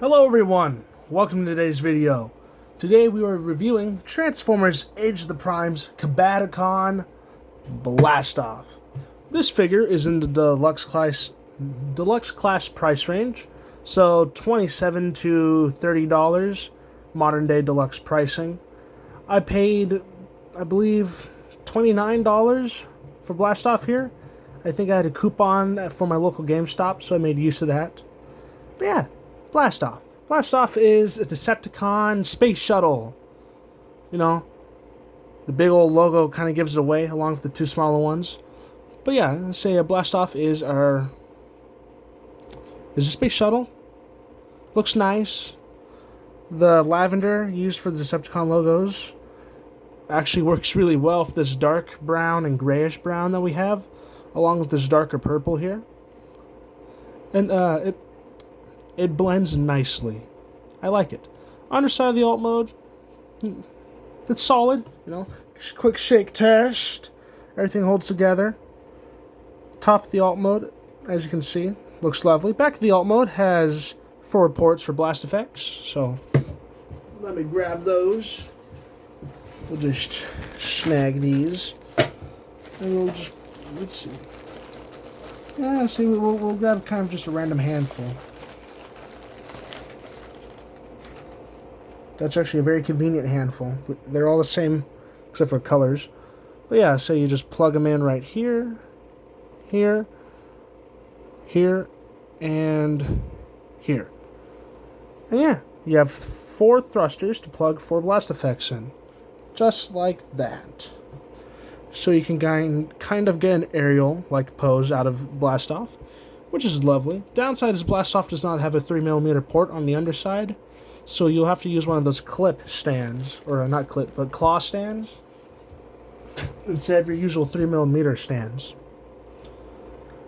Hello everyone, welcome to today's video. Today we are reviewing Transformers Age of the Prime's Combaticon Blastoff. This figure is in the deluxe class price range, so $27 to $30 modern day deluxe pricing. I paid, I believe, $29 for Blastoff here. I think I had a coupon for my local GameStop, so I made use of that. But yeah, Blastoff. Blastoff is a Decepticon space shuttle. You know, the big old logo kind of gives it away, along with the two smaller ones. But yeah, I'd say a Blastoff is a space shuttle. Looks nice. The lavender used for the Decepticon logos actually works really well for this dark brown and grayish brown that we have, along with this darker purple here. And it blends nicely. I like it. Underside of the alt mode, it's solid. You know, quick shake test. Everything holds together. Top of the alt mode, as you can see, looks lovely. Back of the alt mode has 4 ports for blast effects. So let me grab those. We'll just snag these, and we'll just let's see. Yeah, see, we'll grab kind of just a random handful. That's actually a very convenient handful. They're all the same, except for colors. But yeah, so you just plug them in right here, here, here, and here. And yeah, you have 4 thrusters to plug 4 blast effects in. Just like that. So you can kind of get an aerial-like pose out of Blastoff, which is lovely. Downside is Blastoff does not have a 3mm port on the underside. So you'll have to use one of those clip stands, or not clip, but claw stands, instead of your usual 3mm stands.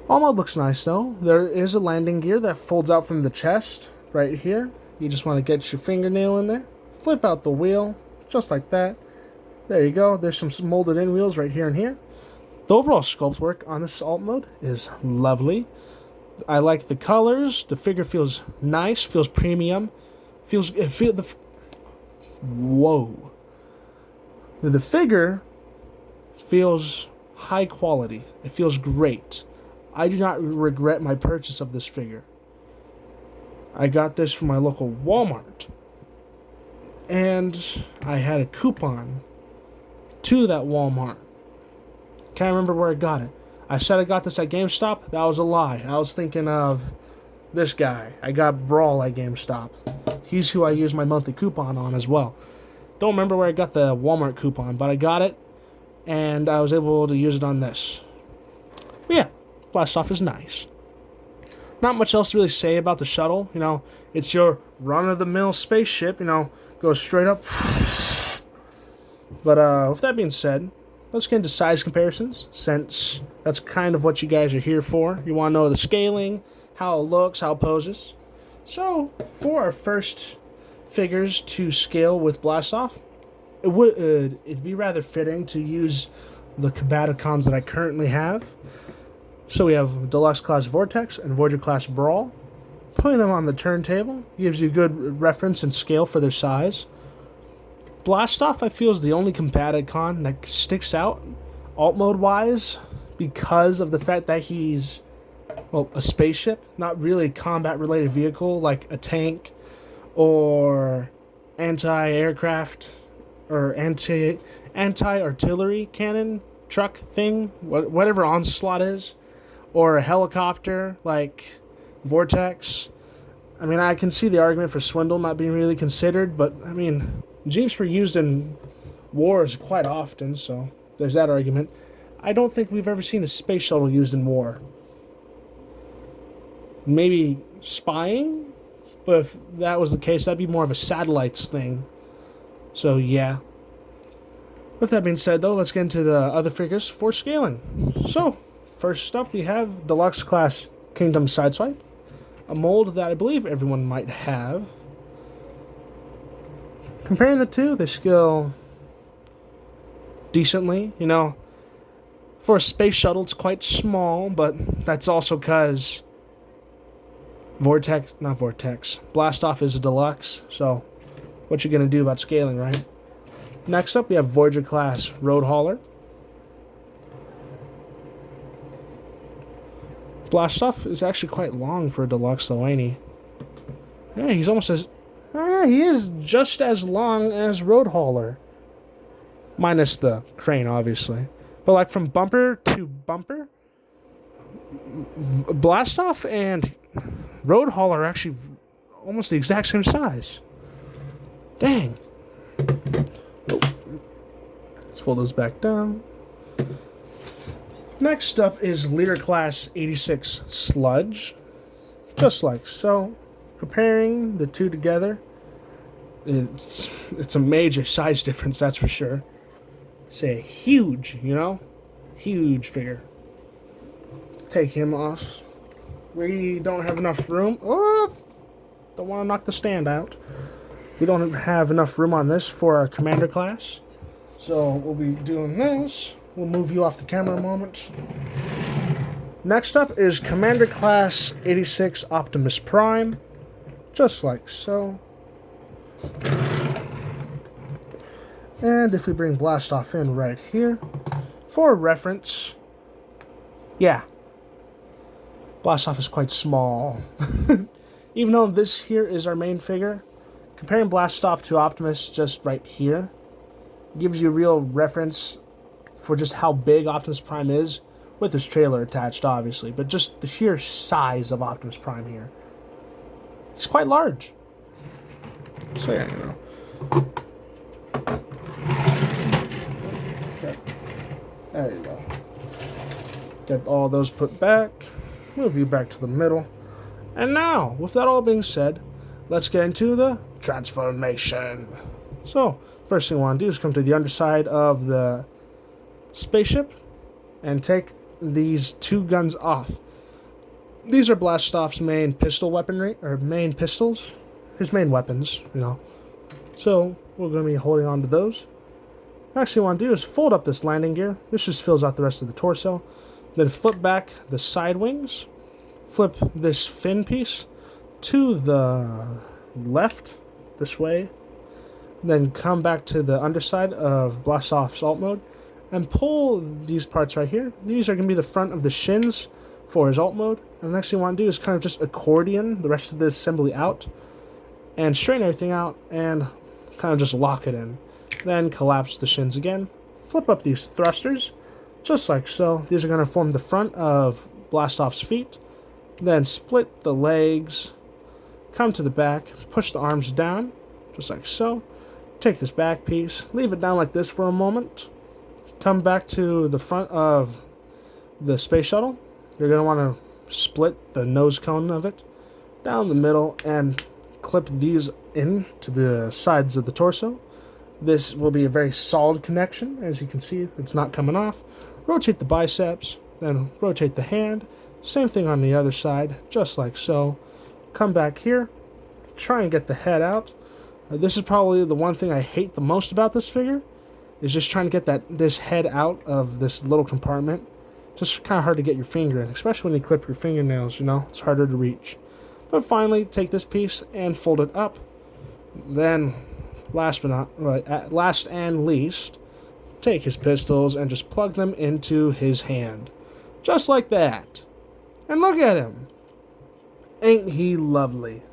All mode looks nice though. There is a landing gear that folds out from the chest, right here. You just want to get your fingernail in there. Flip out the wheel, just like that. There you go. There's some molded in wheels right here and here. The overall sculpt work on this alt mode is lovely. I like the colors. The figure feels nice, feels premium. Whoa. The figure feels high quality. It feels great. I do not regret my purchase of this figure. I got this from my local Walmart, and I had a coupon to that Walmart. Can't remember where I got it. I said I got this at GameStop. That was a lie. I was thinking of this guy. I got Brawl at GameStop. He's who I use my monthly coupon on as well. Don't remember where I got the Walmart coupon, but I got it, and I was able to use it on this. But yeah, Blastoff is nice. Not much else to really say about the shuttle. You know, it's your run-of-the-mill spaceship. You know, goes straight up. But with that being said, let's get into size comparisons, since that's kind of what you guys are here for. You want to know the scaling, how it looks, how it poses. So, for our first figures to scale with Blastoff, it'd be rather fitting to use the Combaticons that I currently have. So we have Deluxe Class Vortex and Voyager Class Brawl. Putting them on the turntable gives you good reference and scale for their size. Blastoff, I feel, is the only Combaticon that sticks out alt mode wise because of the fact that he's, well, a spaceship, not really a combat related vehicle like a tank or anti-aircraft or anti-artillery cannon truck thing, whatever Onslaught is, or a helicopter like Vortex. I mean, I can see the argument for Swindle not being really considered, but I mean, Jeeps were used in wars quite often, so there's that argument. I don't think we've ever seen a space shuttle used in war. Maybe spying, but if that was the case, that'd be more of a satellites thing. So yeah. With that being said, though, let's get into the other figures for scaling. So, first up, we have Deluxe Class Kingdom Sideswipe, a mold that I believe everyone might have. Comparing the two, they scale decently. You know, for a space shuttle, it's quite small, but that's also because Blastoff is a deluxe, so what you gonna do about scaling, right? Next up, we have Voyager class Road Hauler. Blastoff is actually quite long for a deluxe, though, ain't he? Yeah, he's almost as... he is just as long as Road Hauler. Minus the crane, obviously. But, like, from bumper to bumper, Blastoff and Road Hauler are actually almost the exact same size. Dang. Oh. Let's fold those back down. Next up is Leader Class 86 Sludge. Just like so. Comparing the two together, it's a major size difference, that's for sure. Say huge, you know? Huge figure. Take him off. We don't have enough room. Oh! Don't want to knock the stand out. We don't have enough room on this for our Commander class. So we'll be doing this. We'll move you off the camera a moment. Next up is Commander Class 86 Optimus Prime. Just like so. And if we bring Blastoff in right here, for reference, yeah, Blastoff is quite small. Even though this here is our main figure, comparing Blastoff to Optimus just right here gives you a real reference for just how big Optimus Prime is, with his trailer attached, obviously, but just the sheer size of Optimus Prime here. He's quite large. So yeah, you know. Okay. There you go. Get all those put back. Move you back to the middle. And now, with that all being said, let's get into the transformation. So, first thing I want to do is come to the underside of the spaceship and take these two guns off. These are Blastoff's main pistol weaponry, or main pistols, his main weapons, you know. So we're going to be holding on to those. Next thing I want to do is fold up this landing gear. This just fills out the rest of the torso. Then flip back the side wings. Flip this fin piece to the left, this way. Then come back to the underside of Blastoff's alt mode and pull these parts right here. These are going to be the front of the shins for his alt mode. And the next thing I want to do is kind of just accordion the rest of this assembly out and straighten everything out and kind of just lock it in. Then collapse the shins again. Flip up these thrusters, just like so. These are going to form the front of Blastoff's feet. Then split the legs, come to the back, push the arms down, just like so. Take this back piece, leave it down like this for a moment. Come back to the front of the space shuttle. You're going to want to split the nose cone of it down the middle and clip these into the sides of the torso. This will be a very solid connection. As you can see, it's not coming off. Rotate the biceps, then rotate the hand. Same thing on the other side, just like so. Come back here, try and get the head out. This is probably the one thing I hate the most about this figure, is just trying to get this head out of this little compartment. Just kind of hard to get your finger in, especially when you clip your fingernails, you know, it's harder to reach. But finally, take this piece and fold it up. Then, last and least, take his pistols and just plug them into his hand. Just like that. And look at him. Ain't he lovely?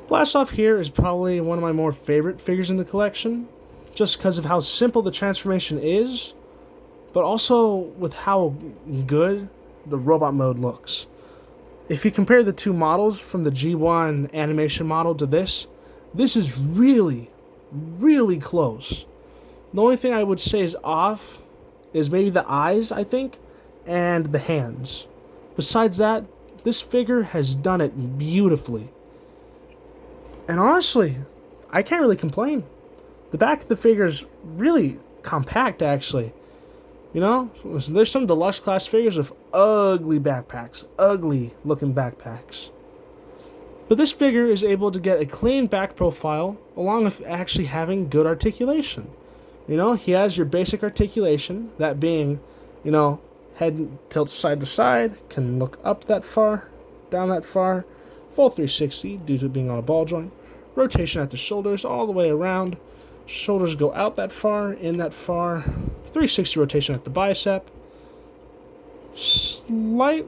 Blastoff here is probably one of my more favorite figures in the collection, just because of how simple the transformation is, but also with how good the robot mode looks. If you compare the two models from the G1 animation model to this is really, really close. The only thing I would say is off is maybe the eyes, I think, and the hands. Besides that, this figure has done it beautifully. And honestly, I can't really complain. The back of the figure is really compact, actually. You know, there's some deluxe class figures with ugly backpacks, ugly looking backpacks. But this figure is able to get a clean back profile along with actually having good articulation. You know, he has your basic articulation, that being, you know, head tilts side to side, can look up that far, down that far. Full 360 due to being on a ball joint. Rotation at the shoulders all the way around. Shoulders go out that far, in that far. 360 rotation at the bicep. Slight...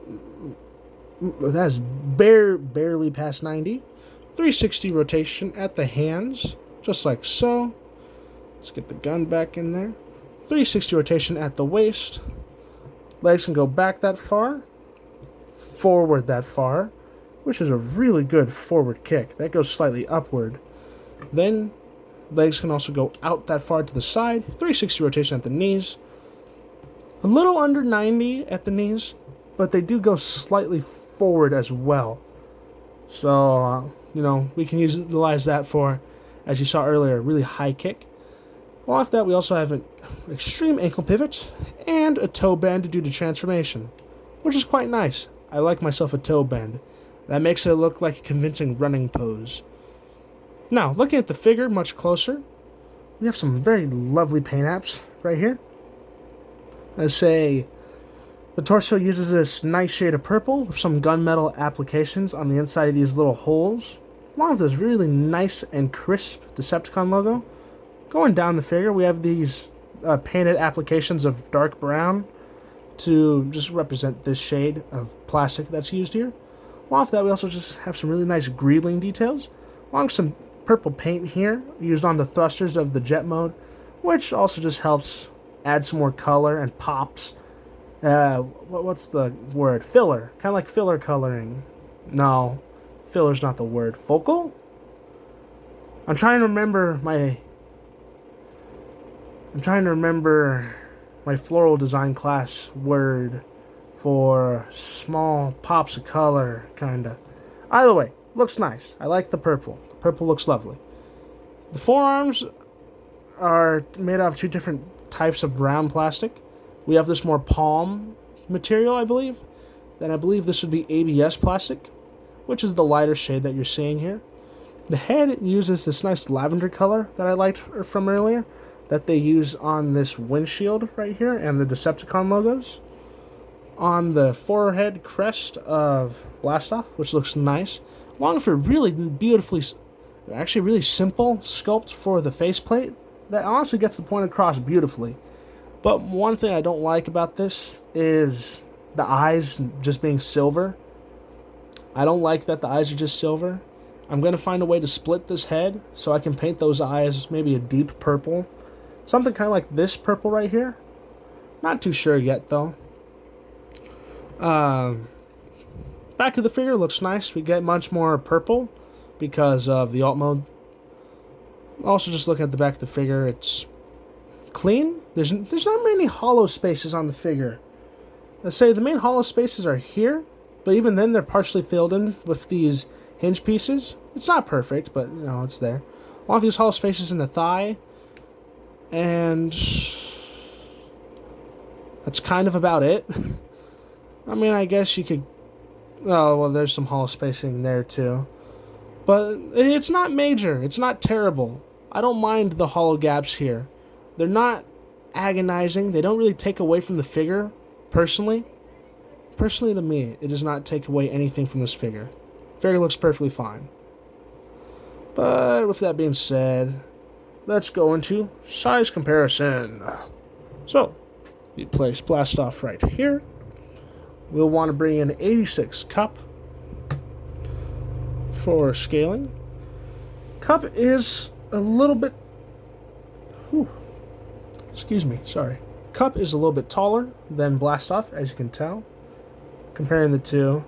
That's barely past 90. 360 rotation at the hands, just like so. Let's get the gun back in there. 360 rotation at the waist. Legs can go back that far, forward that far, which is a really good forward kick. That goes slightly upward. Then legs can also go out that far to the side. 360 rotation at the knees. A little under 90 at the knees, but they do go slightly forward as well. So, we can utilize that for, as you saw earlier, a really high kick. Well, after that, we also have an extreme ankle pivot and a toe bend due to transformation, which is quite nice. I like myself a toe bend. That makes it look like a convincing running pose. Now, looking at the figure much closer, we have some very lovely paint apps right here. Let's say the torso uses this nice shade of purple with some gunmetal applications on the inside of these little holes, along with this really nice and crisp Decepticon logo. Going down the figure, we have these painted applications of dark brown to just represent this shade of plastic that's used here. Along with that, we also just have some really nice greedling details, along with some purple paint here used on the thrusters of the jet mode, which also just helps add some more color and pops. What's the word? Filler. Kind of like filler coloring. No, filler's not the word. Focal? I'm trying to remember my floral design class word for small pops of color, kinda. Either way, looks nice. I like the purple. The purple looks lovely. The forearms are made out of two different types of brown plastic. We have this more palm material, I believe. Then I believe this would be ABS plastic, which is the lighter shade that you're seeing here. The head uses this nice lavender color that I liked from earlier, that they use on this windshield right here and the Decepticon logos. On the forehead crest of Blastoff, which looks nice, along with a really beautifully, actually really simple sculpt for the faceplate that honestly gets the point across beautifully. But one thing I don't like about this is the eyes just being silver. I don't like that the eyes are just silver. I'm going to find a way to split this head so I can paint those eyes maybe a deep purple. Something kind of like this purple right here. Not too sure yet, though. Back of the figure looks nice. We get much more purple because of the alt mode. Also, just looking at the back of the figure, it's clean. There's not many hollow spaces on the figure. Let's say the main hollow spaces are here, but even then they're partially filled in with these hinge pieces. It's not perfect, but it's there. One of these hollow spaces in the thigh, and that's kind of about it. I mean, I guess you could... Oh, well, there's some hollow spacing there, too. But it's not major. It's not terrible. I don't mind the hollow gaps here. They're not agonizing. They don't really take away from the figure, personally. Personally, to me, it does not take away anything from this figure. Figure looks perfectly fine. But with that being said, let's go into size comparison. So, we place Blastoff right here. We'll want to bring in 86 cup for scaling. Cup is a little bit... Excuse me, sorry. Cup is a little bit taller than Blastoff, as you can tell. Comparing the two,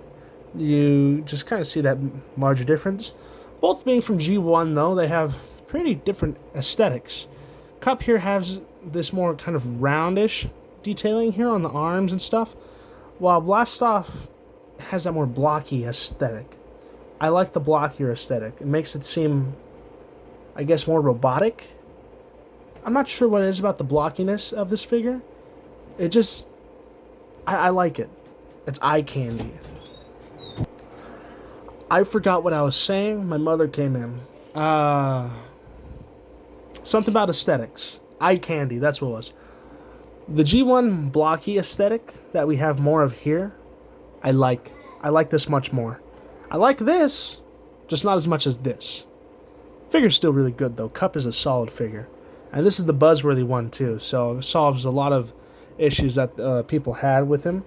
you just kind of see that larger difference. Both being from G1, though, they have pretty different aesthetics. Cup here has this more kind of roundish detailing here on the arms and stuff, while Blastoff has that more blocky aesthetic. I like the blockier aesthetic. It makes it seem, I guess, more robotic. I'm not sure what it is about the blockiness of this figure. It just... I like it. It's eye candy. I forgot what I was saying. My mother came in. Something about aesthetics. Eye candy, that's what it was. The G1 blocky aesthetic that we have more of here, I like. I like this much more. I like this, just not as much as this. Figure's still really good, though. Cup is a solid figure. And this is the buzzworthy one, too. So it solves a lot of issues that people had with him.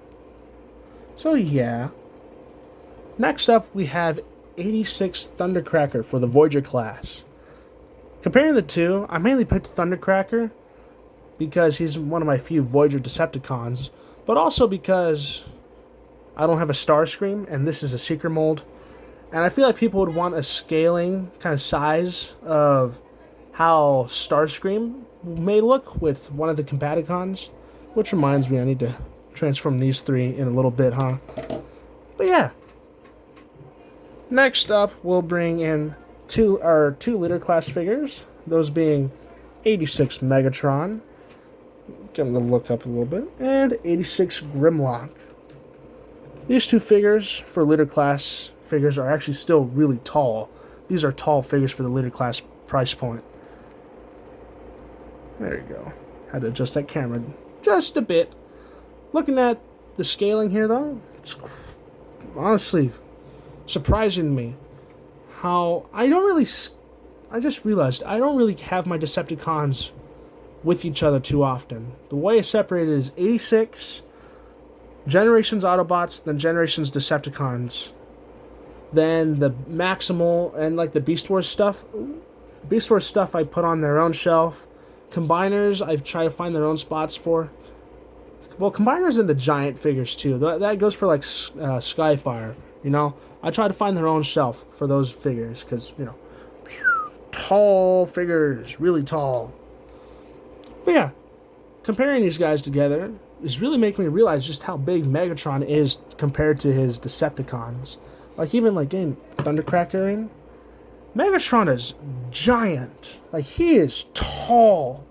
So, yeah. Next up, we have 86 Thundercracker for the Voyager class. Comparing the two, I mainly picked Thundercracker because he's one of my few Voyager Decepticons, but also because I don't have a Starscream, and this is a Seeker mold. And I feel like people would want a scaling kind of size of how Starscream may look with one of the Combaticons. Which reminds me, I need to transform these three in a little bit, huh? But yeah. Next up, we'll bring in our two Leader class figures. Those being 86 Megatron. Get him to look up a little bit. And 86 Grimlock. These two figures for Leader class figures are actually still really tall. These are tall figures for the Leader class price point. There you go. Had to adjust that camera just a bit. Looking at the scaling here, though, it's honestly surprising me how I just realized I don't really have my Decepticons with each other too often. The way I separate it is 86 Generations Autobots, then Generations Decepticons, then the Maximal and like the Beast Wars stuff. The Beast Wars stuff I put on their own shelf. Combiners I've tried to find their own spots for. Well, combiners and the giant figures too. That goes for like Skyfire, you know. I try to find their own shelf for those figures because, you know, tall figures, really tall. But yeah, comparing these guys together is really making me realize just how big Megatron is compared to his Decepticons. Like even like in Thundercracker, Megatron is giant. Like he is tall.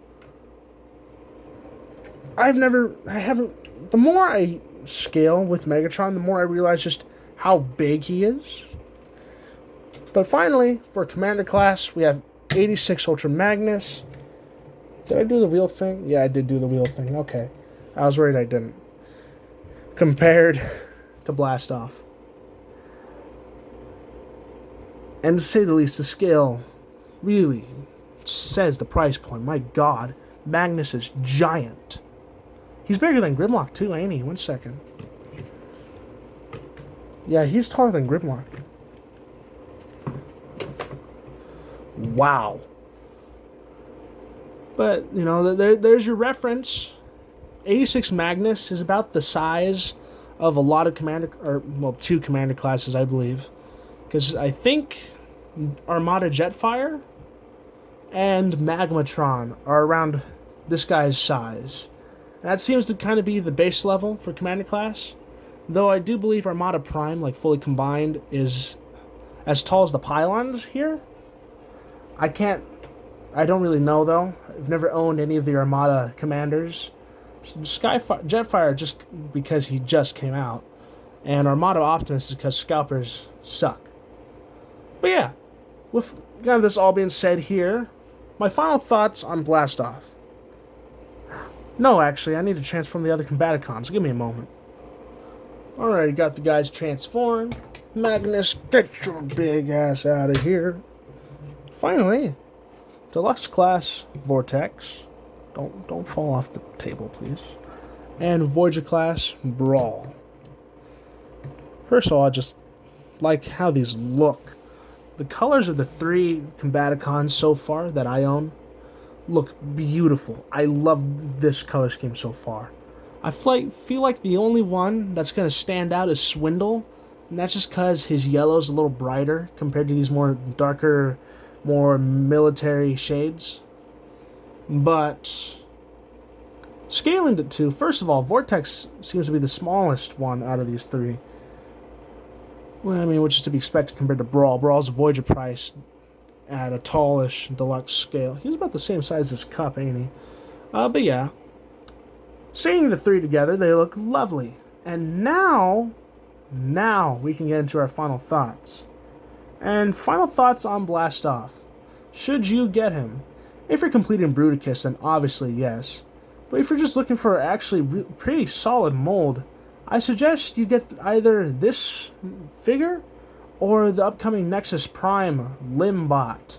The more I scale with Megatron, the more I realize just how big he is. But finally, for Commander class, we have 86 Ultra Magnus. Did I do the wheel thing? Yeah, I did do the wheel thing. Okay. I was worried I didn't. Compared to Blastoff. And to say the least, the scale really says the price point. My God, Magnus is giant. He's bigger than Grimlock too, ain't he? 1 second. Yeah, he's taller than Grimlock. Wow. But, you know, there's your reference. 86 Magnus is about the size of a lot of two Commander classes, I believe. Because I think Armada Jetfire and Magmatron are around this guy's size. And that seems to kind of be the base level for Commander class. Though I do believe Armada Prime, like fully combined, is as tall as the pylons here. I don't really know though. I've never owned any of the Armada commanders. Jetfire just because he just came out. And Armada Optimus is because scalpers suck. But yeah, with kind of this all being said here, my final thoughts on Blastoff. No, actually, I need to transform the other Combaticons. Give me a moment. Alright, got the guys transformed. Magnus, get your big ass out of here. Finally, Deluxe class Vortex. Don't fall off the table, please. And Voyager class Brawl. First of all, I just like how these look. The colors of the three Combaticons so far that I own look beautiful. I love this color scheme so far. I feel like the only one that's going to stand out is Swindle, and that's just because his yellow's a little brighter compared to these more darker, more military shades. But scaling it to, first of all, Vortex seems to be the smallest one out of these three. Well, I mean, which is to be expected compared to Brawl. Brawl's a Voyager price at a tallish deluxe scale. He's about the same size as Cup, ain't he? But yeah. Seeing the three together, they look lovely. And now we can get into our final thoughts. And final thoughts on Blastoff. Should you get him? If you're completing Bruticus, then obviously yes. But if you're just looking for actually pretty solid mold, I suggest you get either this figure or the upcoming Nexus Prime Limbot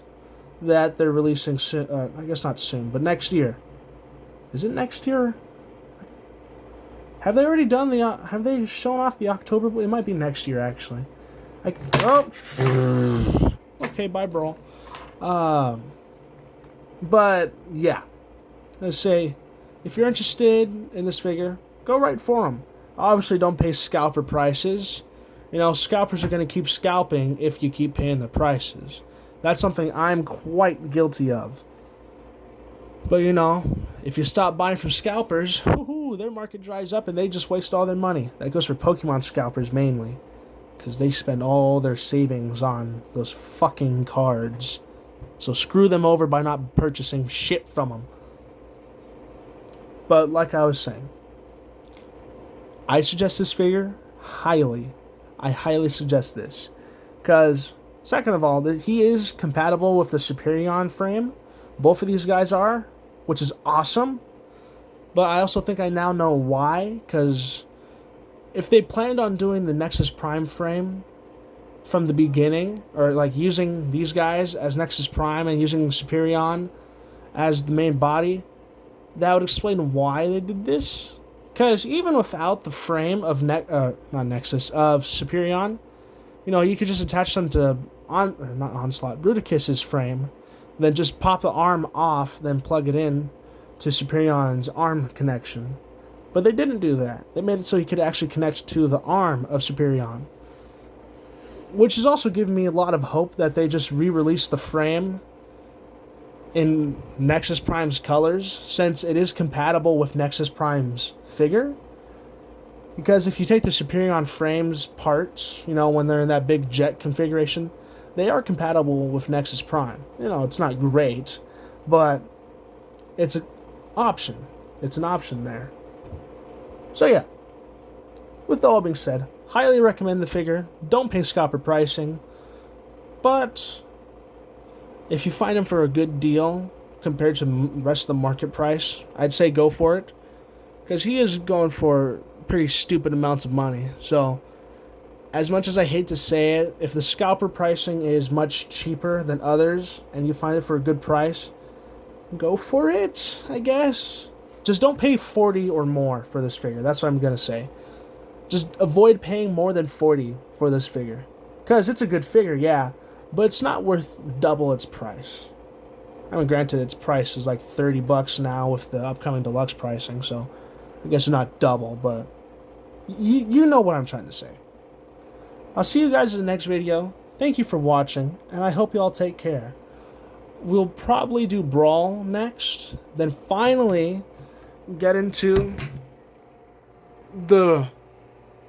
that they're releasing soon. I guess not soon, but next year. Is it next year? Have they already done the? Have they shown off the October? It might be next year, actually. Okay, bye, bro. But yeah, let's say if you're interested in this figure, go right for them. Obviously, don't pay scalper prices. You know, scalpers are going to keep scalping if you keep paying the prices. That's something I'm quite guilty of. But you know, if you stop buying from scalpers, their market dries up and they just waste all their money. That goes for Pokemon scalpers mainly, because they spend all their savings on those fucking cards. So screw them over by not purchasing shit from them. But like I was saying, I suggest this figure highly. I highly suggest this. Because, second of all, he is compatible with the Superion frame. Both of these guys are, which is awesome. But I also think I now know why. Because if they planned on doing the Nexus Prime frame from the beginning, or like using these guys as Nexus Prime and using Superion as the main body, that would explain why they did this. Because even without the frame of of Superion, you know, you could just attach them to Bruticus's frame, then just pop the arm off, then plug it in to Superion's arm connection. But they didn't do that. They made it so he could actually connect to the arm of Superion, which has also given me a lot of hope that they just re-released the frame in Nexus Prime's colors, since it is compatible with Nexus Prime's figure. Because if you take the Superion frame's parts, you know, when they're in that big jet configuration, they are compatible with Nexus Prime. You know, it's not great, but it's an option. It's an option there. So yeah, with all being said, highly recommend the figure. Don't pay scalper pricing, but if you find him for a good deal compared to the rest of the market price, I'd say go for it. Because he is going for pretty stupid amounts of money. So, as much as I hate to say it, if the scalper pricing is much cheaper than others and you find it for a good price, go for it, I guess. Just don't pay 40 or more for this figure. That's what I'm going to say. Just avoid paying more than 40 for this figure. Because it's a good figure, yeah, but it's not worth double its price. I mean, granted, its price is like $30 now with the upcoming deluxe pricing, so I guess not double, but you know what I'm trying to say. I'll see you guys in the next video. Thank you for watching, and I hope you all take care. We'll probably do Brawl next, then finally get into the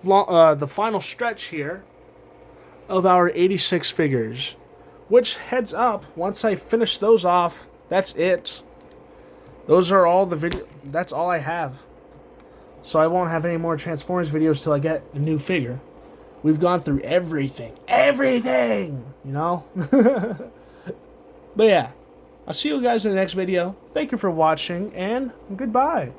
final stretch here of our 86 figures, which, heads up, once I finish those off, that's it. Those are all the that's all I have. So I won't have any more Transformers videos till I get a new figure. We've gone through everything, you know? But yeah, I'll see you guys in the next video. Thank you for watching, and goodbye.